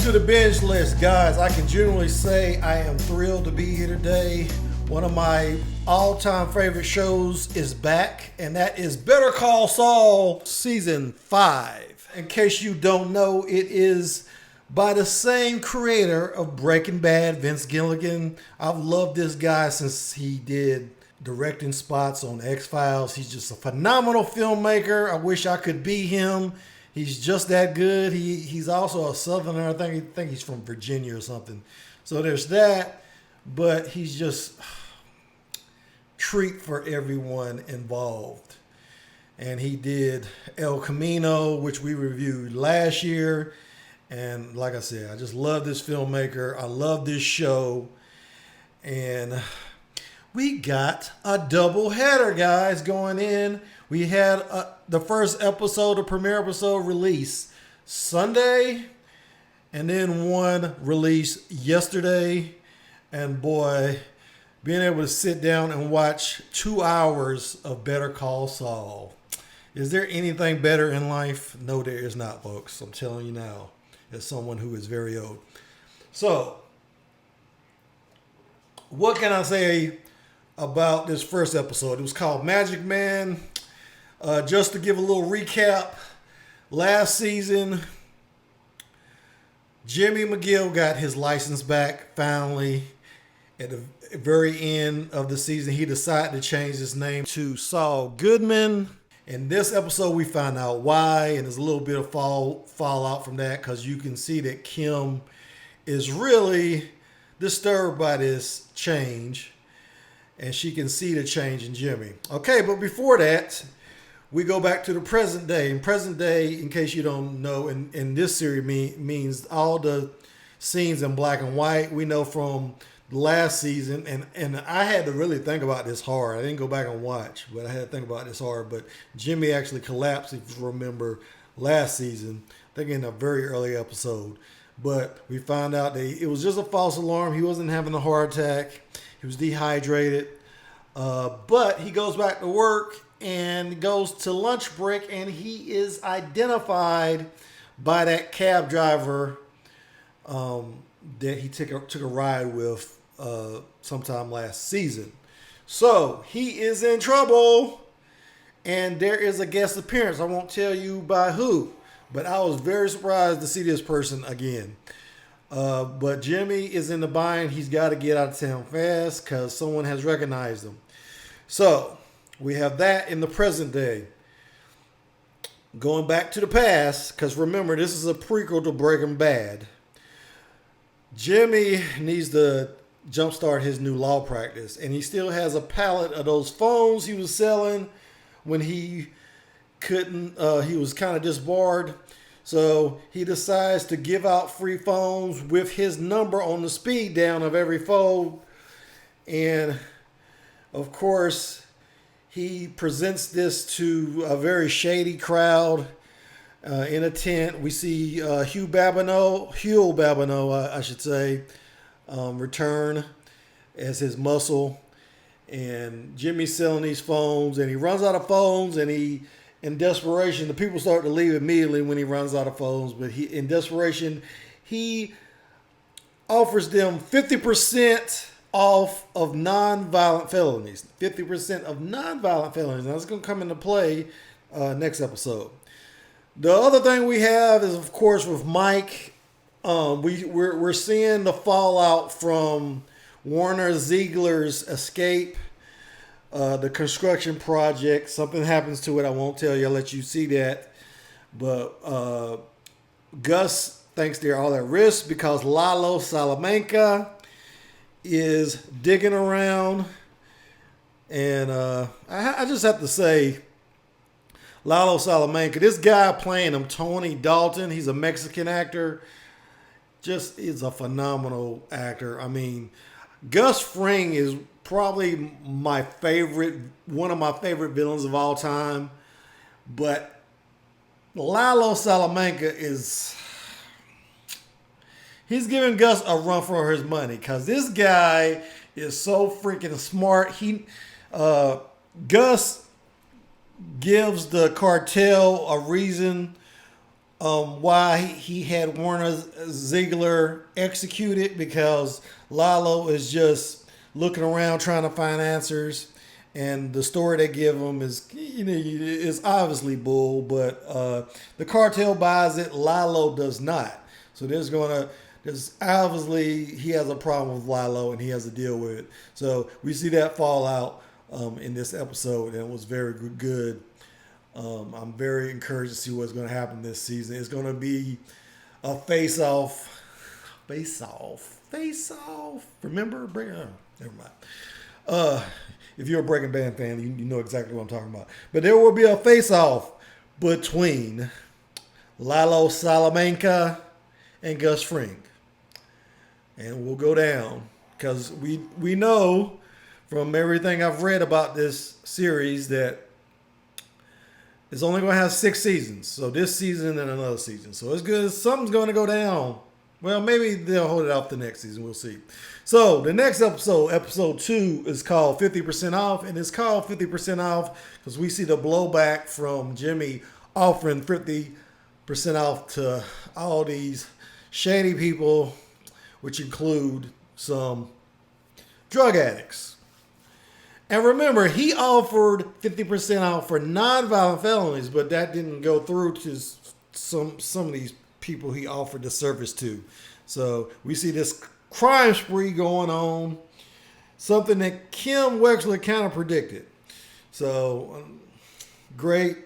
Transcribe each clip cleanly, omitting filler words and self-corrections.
To the binge list, guys. I can genuinely say I am thrilled to be here today. One of my all-time favorite shows is back, and that is Better Call Saul Season 5. In case you don't know, it is by the same creator of Breaking Bad, Vince Gilligan. I've loved this guy since he did directing spots on X-Files. He's just a phenomenal filmmaker. I wish I could be him. He's just that good. He's also a Southerner. I think he's from Virginia or something. So there's that. But he's just treat for everyone involved. And he did El Camino, which we reviewed last year. And like I said, I just love this filmmaker. I love this show. And we got a double header, guys, going in. We had the first episode, the premiere episode, release Sunday, and then one released yesterday. And boy, being able to sit down and watch 2 hours of Better Call Saul. Is there anything better in life? No, there is not, folks. I'm telling you now, as someone who is very old. So, what can I say about this first episode? It was called Magic Man. Just to give a little recap, last season, Jimmy McGill got his license back finally. At the very end of the season, he decided to change his name to Saul Goodman. In this episode, we find out why, and there's a little bit of fallout from that because you can see that Kim is really disturbed by this change, and she can see the change in Jimmy. Okay, but before that, we go back to the present day. And present day, in case you don't know, in this series means all the scenes in black and white. We know from last season, and I had to really think about this hard. I didn't go back and watch, but I had to think about this hard. But Jimmy actually collapsed, if you remember, last season, I think in a very early episode. But we found out that it was just a false alarm. He wasn't having a heart attack. He was dehydrated. But he goes back to work and goes to lunch break, and he is identified by that cab driver that he took a ride with sometime last season. So he is in trouble, and there is a guest appearance. I won't tell you by who, but I was very surprised to see this person again. But Jimmy is in the bind. He's got to get out of town fast because someone has recognized him. So we have that in the present day. Going back to the past, because remember, this is a prequel to Breaking Bad. Jimmy needs to jumpstart his new law practice, and he still has a pallet of those phones he was selling when he couldn't, he was kind of disbarred. So he decides to give out free phones with his number on the speed down of every phone. And of course, he presents this to a very shady crowd in a tent. We see Hugh Babineau, I should say, return as his muscle. And Jimmy's selling these phones, and he runs out of phones, and he, in desperation, the people start to leave immediately when he runs out of phones. But he, in desperation, he offers them 50% off of non-violent felonies. 50% of non-violent felonies. Now, that's going to come into play next episode. The other thing we have is, of course, with Mike. We're seeing the fallout from Warner Ziegler's escape. The construction project. Something happens to it. I won't tell you. I'll let you see that. But Gus thinks they're all at risk because Lalo Salamanca is digging around. And I just have to say, Lalo Salamanca, this guy playing him, Tony Dalton, he's a Mexican actor, just is a phenomenal actor. I mean, Gus Fring is probably my favorite, one of my favorite villains of all time. But Lalo Salamanca is, he's giving Gus a run for his money because this guy is so freaking smart. Gus gives the cartel a reason why he had Warner Ziegler executed, because Lalo is just looking around trying to find answers, and the story they give him is obviously bull, but the cartel buys it. Lalo does not. So there's obviously he has a problem with Lalo and he has to deal with it. So we see that fallout in this episode, and it was very good. I'm very encouraged to see what's going to happen this season. It's going to be a face-off. Remember? Never mind. If you're a Breaking Bad fan, you know exactly what I'm talking about. But there will be a face-off between Lalo Salamanca and Gus Fring. And we'll go down because we know from everything I've read about this series that it's only going to have 6 seasons. So this season and another season. So it's good. Something's going to go down. Well, maybe they'll hold it off the next season. We'll see. So the next episode 2, is called 50% Off. And it's called 50% Off because we see the blowback from Jimmy offering 50% off to all these shady people, which include some drug addicts. And remember, he offered 50% off for non-violent felonies, but that didn't go through to some of these people he offered the service to. So we see this crime spree going on, something that Kim Wexler kind of predicted. So great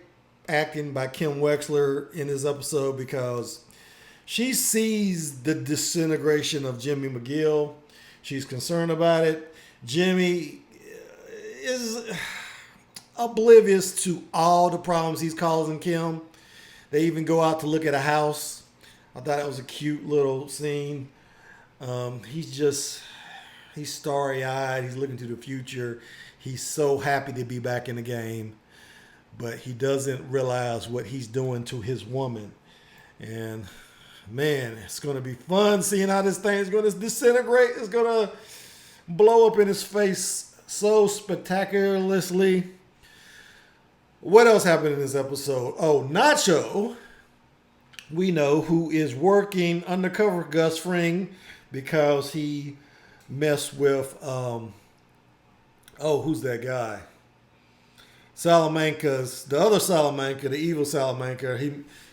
acting by Kim Wexler in this episode because she sees the disintegration of Jimmy McGill. She's concerned about it. Jimmy is oblivious to all the problems he's causing Kim. They even go out to look at a house. I thought it was a cute little scene. He's starry-eyed. He's looking to the future. He's so happy to be back in the game, but he doesn't realize what he's doing to his woman. And man, it's going to be fun seeing how this thing is going to disintegrate. It's going to blow up in his face so spectacularly. What else happened in this episode? Oh, Nacho, we know, who is working undercover Gus Fring because he messed with, who's that guy? The other Salamanca, the evil Salamanca.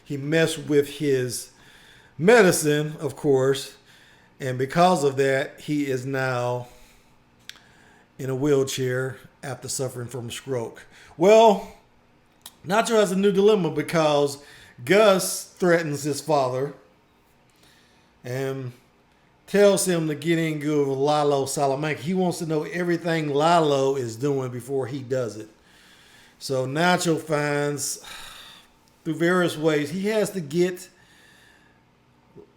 He messed with his medicine, of course, and because of that, he is now in a wheelchair after suffering from a stroke. Well, Nacho has a new dilemma because Gus threatens his father and tells him to get in good with Lalo Salamanca. He wants to know everything Lalo is doing before he does it. So Nacho finds, through various ways, he has to get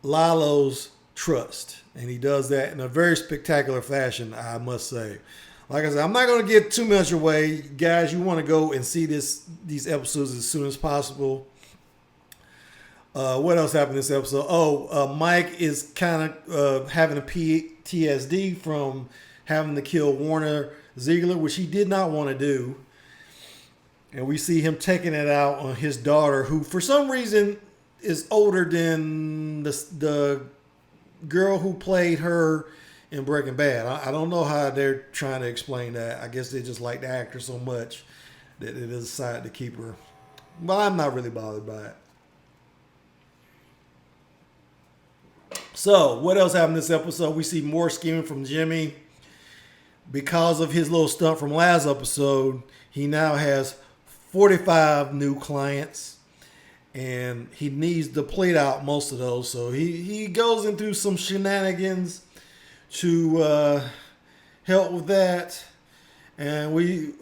Lalo's trust. And he does that in a very spectacular fashion, I must say. Like I said, I'm not going to get too much away. Guys, you want to go and see these episodes as soon as possible. What else happened in this episode? Mike is kind of having a PTSD from having to kill Warner Ziegler, which he did not want to do. And we see him taking it out on his daughter, who for some reason is older than the girl who played her in Breaking Bad. I don't know how they're trying to explain that. I guess they just like the actor so much that they decided to keep her. But I'm not really bothered by it. So, what else happened in this episode? We see more scheming from Jimmy. Because of his little stunt from last episode, he now has 45 new clients. And he needs to plate out most of those. So, he goes into some shenanigans to help with that. And we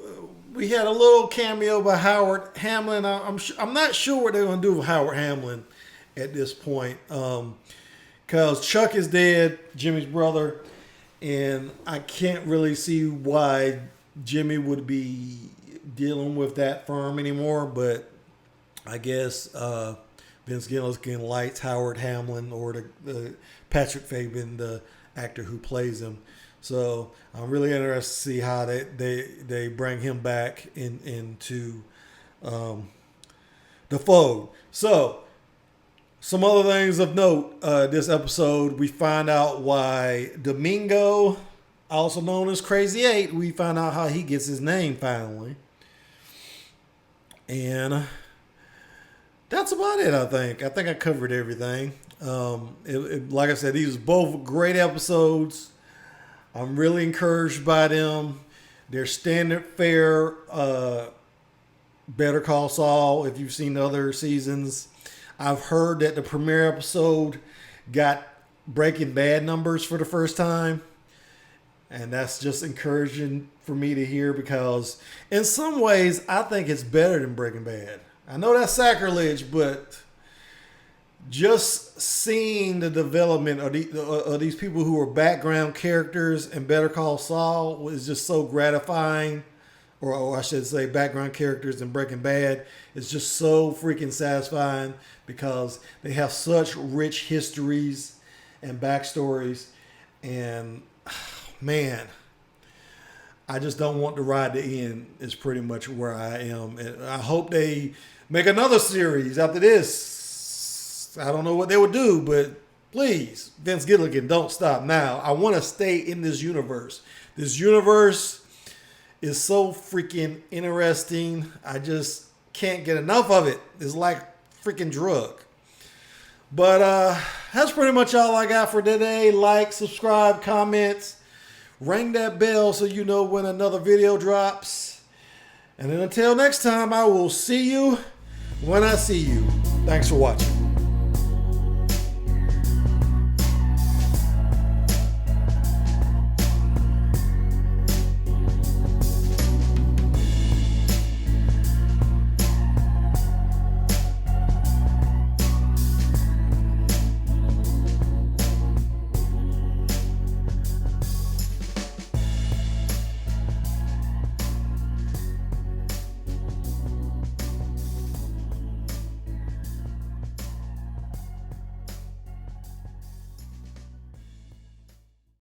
had a little cameo by Howard Hamlin. I'm not sure what they're going to do with Howard Hamlin at this point. Because Chuck is dead, Jimmy's brother, and I can't really see why Jimmy would be dealing with that firm anymore. But I guess Vince Gilligan likes Howard Hamlin, or the Patrick Fabian, the actor who plays him. So I'm really interested to see how they bring him back into the fold. So Some other things of note, this episode, we find out why Domingo, also known as Crazy 8, we find out how he gets his name finally. And that's about it, I think. I think I covered everything. Like I said, these are both great episodes. I'm really encouraged by them. They're standard fare. Better Call Saul, if you've seen the other seasons. I've heard that the premiere episode got Breaking Bad numbers for the first time. And that's just encouraging for me to hear, because in some ways, I think it's better than Breaking Bad. I know that's sacrilege, but just seeing the development of these people who are background characters in Better Call Saul was just so gratifying. Or I should say background characters in Breaking Bad. It's just so freaking satisfying because they have such rich histories and backstories. And man, I just don't want to ride the end is pretty much where I am. And I hope they make another series after this. I don't know what they would do, but please, Vince Gilligan, don't stop now. I want to stay in this universe. This universe is so freaking interesting. I just can't get enough of it. It's like freaking drug. But that's pretty much all I got for today. Like, subscribe, comments, ring that bell so you know when another video drops. And then until next time, I will see you when I see you. Thanks for watching.